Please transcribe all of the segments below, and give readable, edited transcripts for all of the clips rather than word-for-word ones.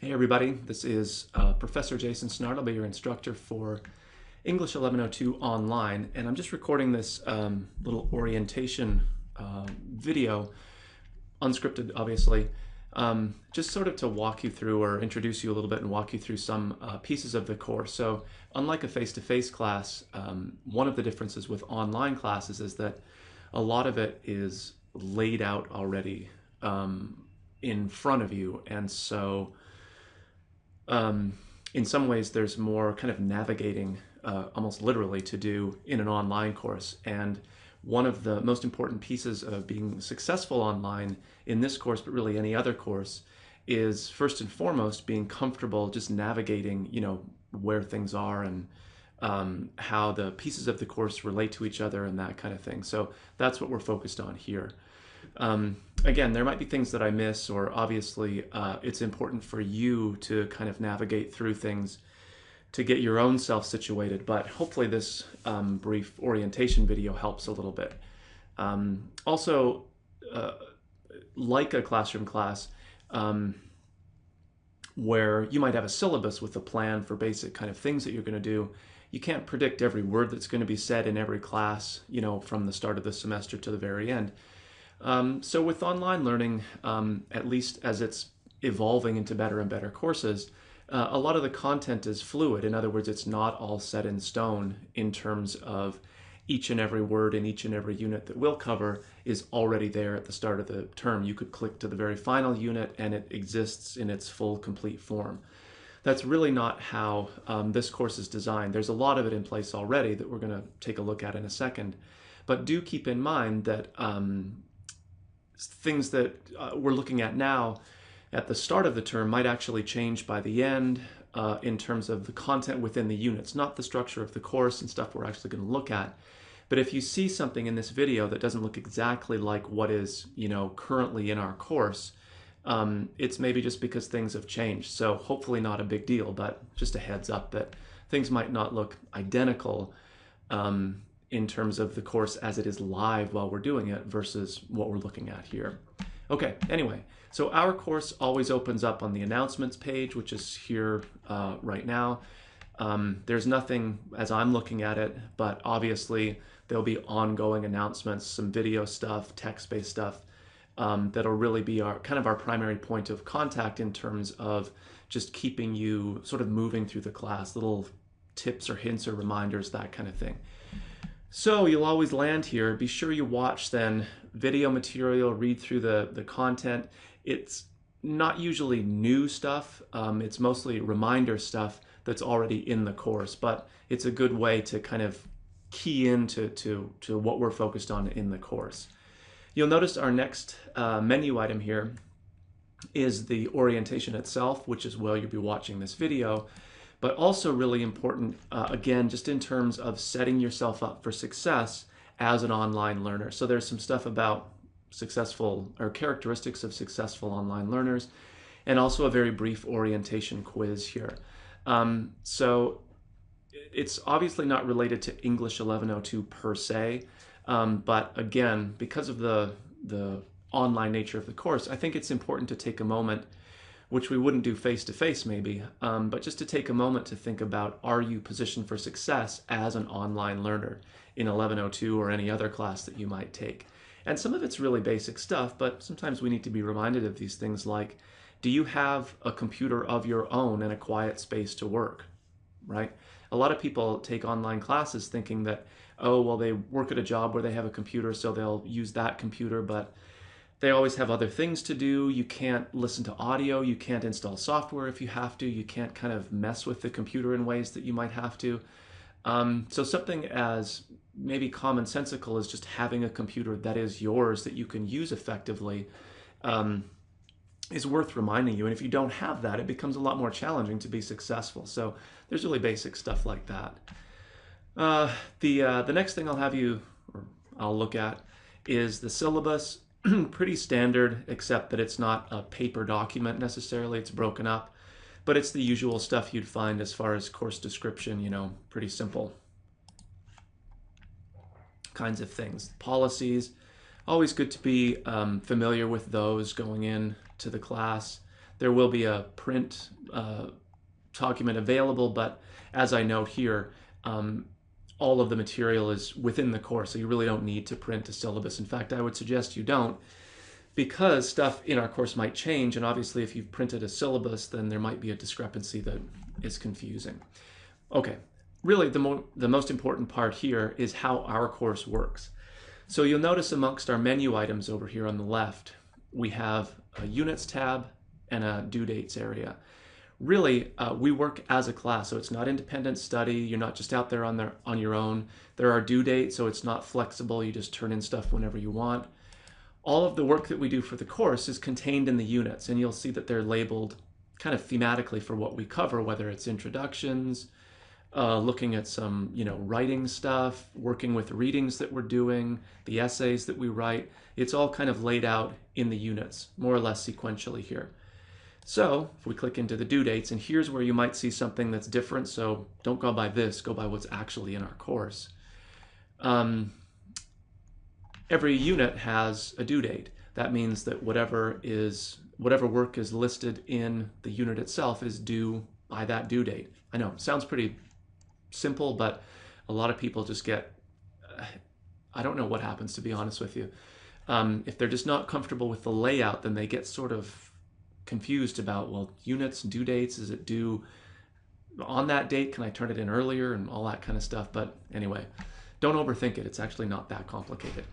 Hey everybody, this is Professor Jason Snart. I'll be your instructor for English 1102 online, and I'm just recording this little orientation video, unscripted obviously, just sort of to walk you through or introduce you a little bit and walk you through some pieces of the course. So unlike a face-to-face class, one of the differences with online classes is that a lot of it is laid out already in front of you, and so in some ways, there's more kind of navigating, almost literally, to do in an online course. And one of the most important pieces of being successful online in this course, but really any other course, is first and foremost being comfortable just navigating, where things are and how the pieces of the course relate to each other and that kind of thing. So that's what we're focused on here. Again, there might be things that I miss, or obviously it's important for you to kind of navigate through things to get your own self situated, but hopefully this brief orientation video helps a little bit. Also, like a classroom class, where you might have a syllabus with a plan for basic kind of things that you're going to do, you can't predict every word that's going to be said in every class, from the start of the semester to the very end. So with online learning, at least as it's evolving into better and better courses, a lot of the content is fluid. In other words, it's not all set in stone in terms of each and every word in each and every unit that we'll cover is already there at the start of the term. You could click to the very final unit and it exists in its full, complete form. That's really not how this course is designed. There's a lot of it in place already that we're going to take a look at in a second. But do keep in mind that things that we're looking at now at the start of the term might actually change by the end in terms of the content within the units, not the structure of the course and stuff we're actually going to look at. But if you see something in this video that doesn't look exactly like what is, currently in our course, it's maybe just because things have changed. So hopefully not a big deal, but just a heads up that things might not look identical in terms of the course as it is live while we're doing it versus what we're looking at here. Okay, anyway, so our course always opens up on the announcements page, which is here right now. There's nothing as I'm looking at it, but obviously there'll be ongoing announcements, some video stuff, text-based stuff that'll really be our primary point of contact in terms of just keeping you sort of moving through the class, little tips or hints or reminders, that kind of thing. So you'll always land here. Be sure you watch then video material, read through the content. It's not usually new stuff. It's mostly reminder stuff that's already in the course, but it's a good way to kind of key into to what we're focused on in the course. You'll notice our next menu item here is the orientation itself, which is where you'll be watching this video. But also really important, again, just in terms of setting yourself up for success as an online learner. So there's some stuff about successful or characteristics of successful online learners, and also a very brief orientation quiz here. So it's obviously not related to English 1102 per se, but again, because of the online nature of the course, I think it's important to take a moment, which we wouldn't do face-to-face maybe, but just to take a moment to think about, are you positioned for success as an online learner in 1102 or any other class that you might take? And some of it's really basic stuff, but sometimes we need to be reminded of these things like, do you have a computer of your own and a quiet space to work, right? A lot of people take online classes thinking that, oh, well, they work at a job where they have a computer, so they'll use that computer, but they always have other things to do. You can't listen to audio. You can't install software if you have to. You can't kind of mess with the computer in ways that you might have to. So something as maybe commonsensical as just having a computer that is yours that you can use effectively is worth reminding you. And if you don't have that, it becomes a lot more challenging to be successful. So there's really basic stuff like that. The next thing I'll look at is the syllabus. Pretty standard, except that it's not a paper document necessarily. It's broken up, but it's the usual stuff you'd find as far as course description, pretty simple kinds of things. Policies, always good to be familiar with those going in to the class. There will be a print document available, but as I note here, all of the material is within the course, so you really don't need to print a syllabus. In fact, I would suggest you don't, because stuff in our course might change, and obviously if you've printed a syllabus, then there might be a discrepancy that is confusing. Okay, really the most important part here is how our course works. So you'll notice amongst our menu items over here on the left, we have a units tab and a due dates area. Really, we work as a class, so it's not independent study. You're not just out there on your own. There are due dates, so it's not flexible. You just turn in stuff whenever you want. All of the work that we do for the course is contained in the units, and you'll see that they're labeled kind of thematically for what we cover, whether it's introductions, looking at some, writing stuff, working with readings that we're doing, the essays that we write. It's all kind of laid out in the units, more or less sequentially here. So if we click into the due dates, and here's where you might see something that's different, so don't go by this, go by what's actually in our course. Every unit has a due date. That means that whatever work is listed in the unit itself is due by that due date. I know, it sounds pretty simple, but a lot of people just get, I don't know what happens, to be honest with you. If they're just not comfortable with the layout, then they get sort of confused about, well, units, due dates, is it due on that date? Can I turn it in earlier? And all that kind of stuff. But anyway, don't overthink it. It's actually not that complicated.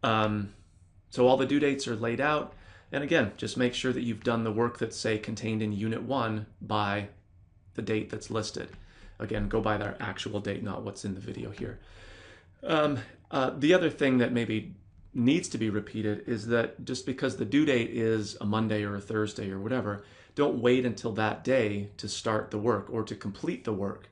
So all the due dates are laid out. And again, just make sure that you've done the work that's, say, contained in Unit 1 by the date that's listed. Again, go by their actual date, not what's in the video here. The other thing that maybe needs to be repeated is that just because the due date is a Monday or a Thursday or whatever, don't wait until that day to start the work or to complete the work.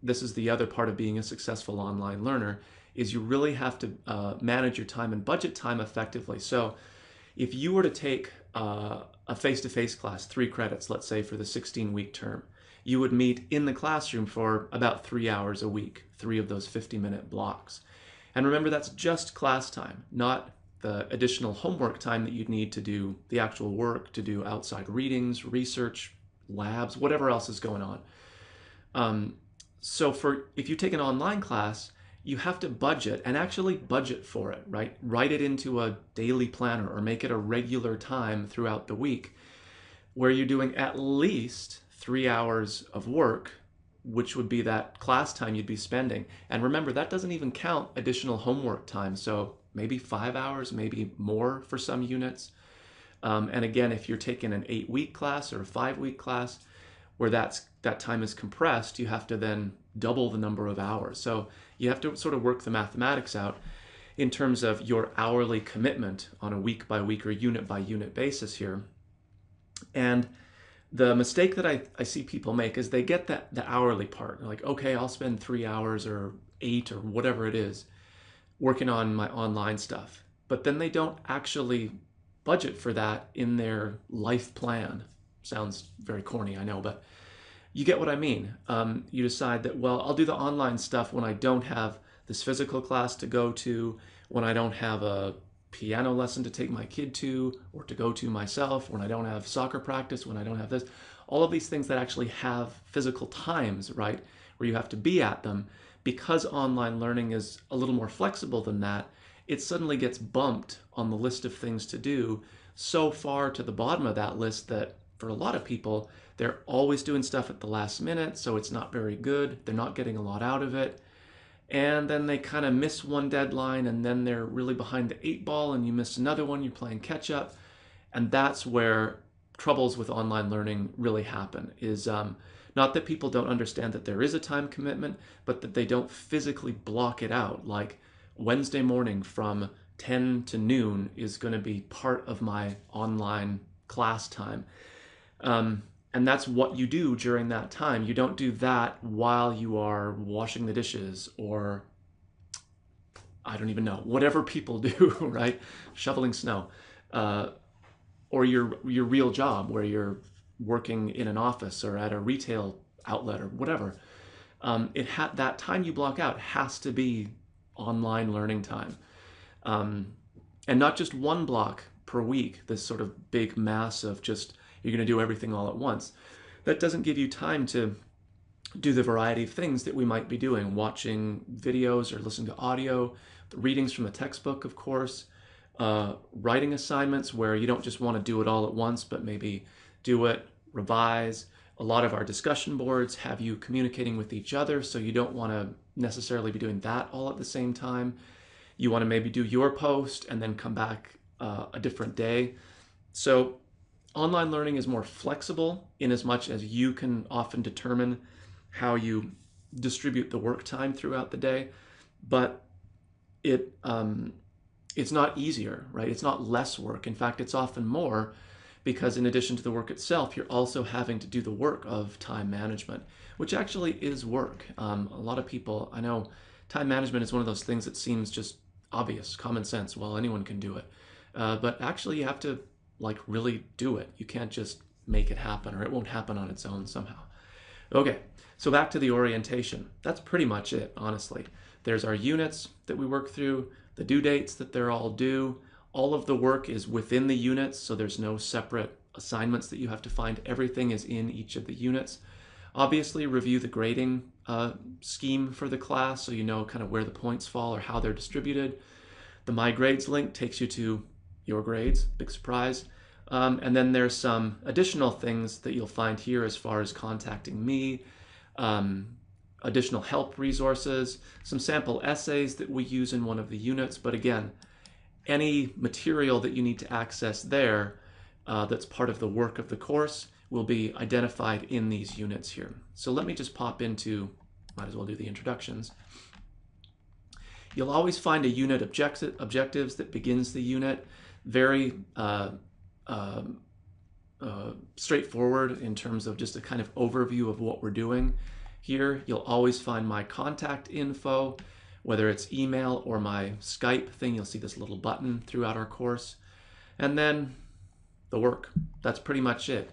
This is the other part of being a successful online learner, is you really have to manage your time and budget time effectively. So if you were to take a face-to-face class, 3 credits, let's say for the 16-week term, you would meet in the classroom for about 3 hours a week, 3 of those 50-minute blocks. And remember, that's just class time, not the additional homework time that you'd need to do the actual work, to do outside readings, research, labs, whatever else is going on. So if you take an online class, you have to budget, and actually budget for it, right? Write it into a daily planner or make it a regular time throughout the week where you're doing at least 3 hours of work, which would be that class time you'd be spending. And remember, that doesn't even count additional homework time. So maybe 5 hours, maybe more for some units. And again, if you're taking an 8-week class or a 5-week class where that time is compressed, you have to then double the number of hours. So you have to sort of work the mathematics out in terms of your hourly commitment on a week by week or unit by unit basis here. And the mistake that I see people make is they get the hourly part. They're like, okay, I'll spend 3 hours or 8 or whatever it is working on my online stuff. But then they don't actually budget for that in their life plan. Sounds very corny, I know, but you get what I mean. You decide that, well, I'll do the online stuff when I don't have this physical class to go to, when I don't have a piano lesson to take my kid to or to go to myself, when I don't have soccer practice, when I don't have this. All of these things that actually have physical times, right, where you have to be at them. Because online learning is a little more flexible than that, it suddenly gets bumped on the list of things to do so far to the bottom of that list that for a lot of people, they're always doing stuff at the last minute, so it's not very good. They're not getting a lot out of it. And then they kind of miss one deadline, and then they're really behind the 8 ball, and you miss another one, you're playing catch up. And that's where troubles with online learning really happen, is not that people don't understand that there is a time commitment, but that they don't physically block it out. Like Wednesday morning from 10 to noon is going to be part of my online class time. And that's what you do during that time. You don't do that while you are washing the dishes or, I don't even know, whatever people do, right? Shoveling snow. Or your real job where you're working in an office or at a retail outlet or whatever. That time you block out has to be online learning time. And not just one block per week, this sort of big mass of just, you're going to do everything all at once. That doesn't give you time to do the variety of things that we might be doing, watching videos or listening to audio, readings from the textbook, of course, writing assignments where you don't just want to do it all at once, but maybe do it, revise. A lot of our discussion boards have you communicating with each other, so you don't want to necessarily be doing that all at the same time. You want to maybe do your post and then come back a different day. So online learning is more flexible in as much as you can often determine how you distribute the work time throughout the day, but it's not easier, right? It's not less work. In fact, it's often more, because in addition to the work itself, you're also having to do the work of time management, which actually is work. A lot of people, I know time management is one of those things that seems just obvious, common sense. Well, anyone can do it. But actually you have to like really do it. You can't just make it happen, or it won't happen on its own somehow. Okay, so back to the orientation. That's pretty much it, honestly. There's our units that we work through, the due dates that they're all due. All of the work is within the units, so there's no separate assignments that you have to find. Everything is in each of the units. Obviously, review the grading scheme for the class so you know kind of where the points fall or how they're distributed. The My Grades link takes you to your grades, big surprise. And then there's some additional things that you'll find here as far as contacting me, additional help resources, some sample essays that we use in one of the units. But again, any material that you need to access there that's part of the work of the course will be identified in these units here. So let me just pop into, might as well do the introductions. You'll always find a unit objectives that begins the unit. Very straightforward in terms of just a kind of overview of what we're doing. Here, you'll always find my contact info, whether it's email or my Skype thing. You'll see this little button throughout our course. And then the work. That's pretty much it.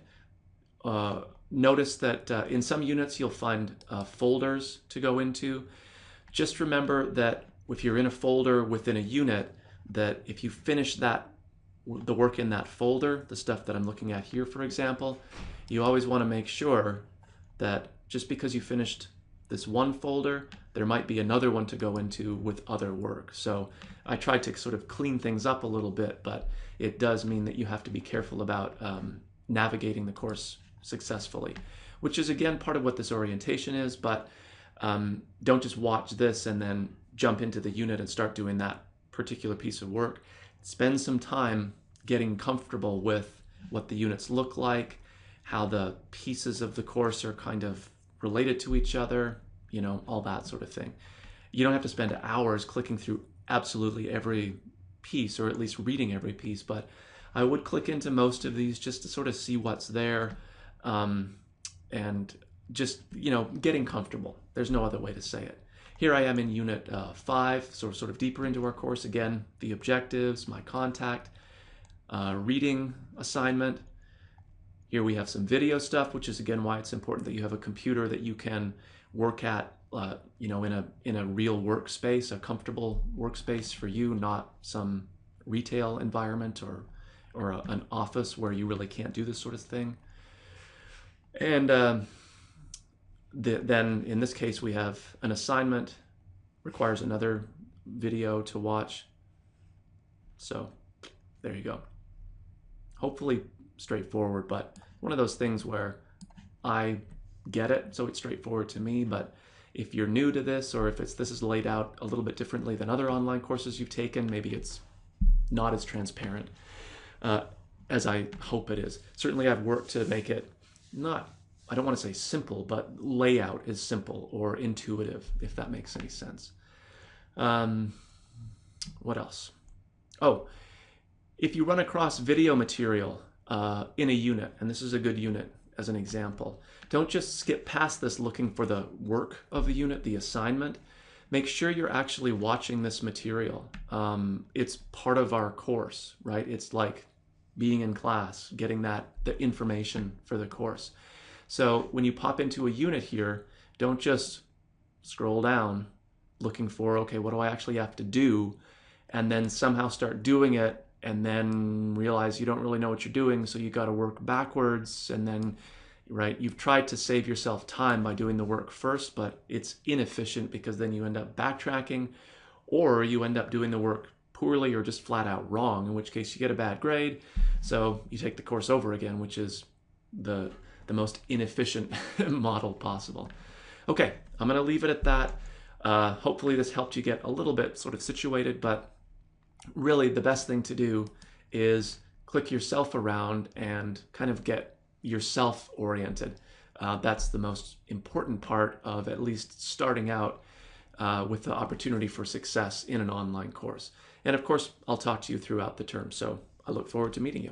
Notice that in some units, you'll find folders to go into. Just remember that if you're in a folder within a unit, that if you finish the work in that folder, the stuff that I'm looking at here, for example, you always want to make sure that just because you finished this one folder, there might be another one to go into with other work. So I tried to sort of clean things up a little bit, but it does mean that you have to be careful about navigating the course successfully, which is again part of what this orientation is. But don't just watch this and then jump into the unit and start doing that particular piece of work. Spend some time getting comfortable with what the units look like, how the pieces of the course are kind of related to each other, you know, all that sort of thing. You don't have to spend hours clicking through absolutely every piece, or at least reading every piece, but I would click into most of these just to sort of see what's there, and just, you know, getting comfortable. There's no other way to say it. Here I am in Unit 5, so sort of deeper into our course. Again, the objectives, my contact, reading assignment. Here we have some video stuff, which is again why it's important that you have a computer that you can work at, you know, in a real workspace, a comfortable workspace for you, not some retail environment or an office where you really can't do this sort of thing. And then in this case, we have an assignment, requires another video to watch. So there you go. Hopefully straightforward, but one of those things where I get it, so it's straightforward to me. But if you're new to this, or if this is laid out a little bit differently than other online courses you've taken, maybe it's not as transparent as I hope it is. Certainly I've worked to make it not, I don't want to say simple, but layout is simple or intuitive, if that makes any sense. What else? Oh, if you run across video material in a unit, and this is a good unit as an example, don't just skip past this looking for the work of the unit, the assignment. Make sure you're actually watching this material. It's part of our course, right? It's like being in class, getting the information for the course. So when you pop into a unit here, don't just scroll down looking for, okay, what do I actually have to do? And then somehow start doing it and then realize you don't really know what you're doing, so you got to work backwards, and then right, you've tried to save yourself time by doing the work first, but it's inefficient because then you end up backtracking, or you end up doing the work poorly or just flat out wrong, in which case you get a bad grade. So you take the course over again, which is the most inefficient model possible. Okay, I'm going to leave it at that. Hopefully this helped you get a little bit sort of situated, but really the best thing to do is click yourself around and kind of get yourself oriented. That's the most important part of at least starting out with the opportunity for success in an online course. And of course, I'll talk to you throughout the term. So I look forward to meeting you.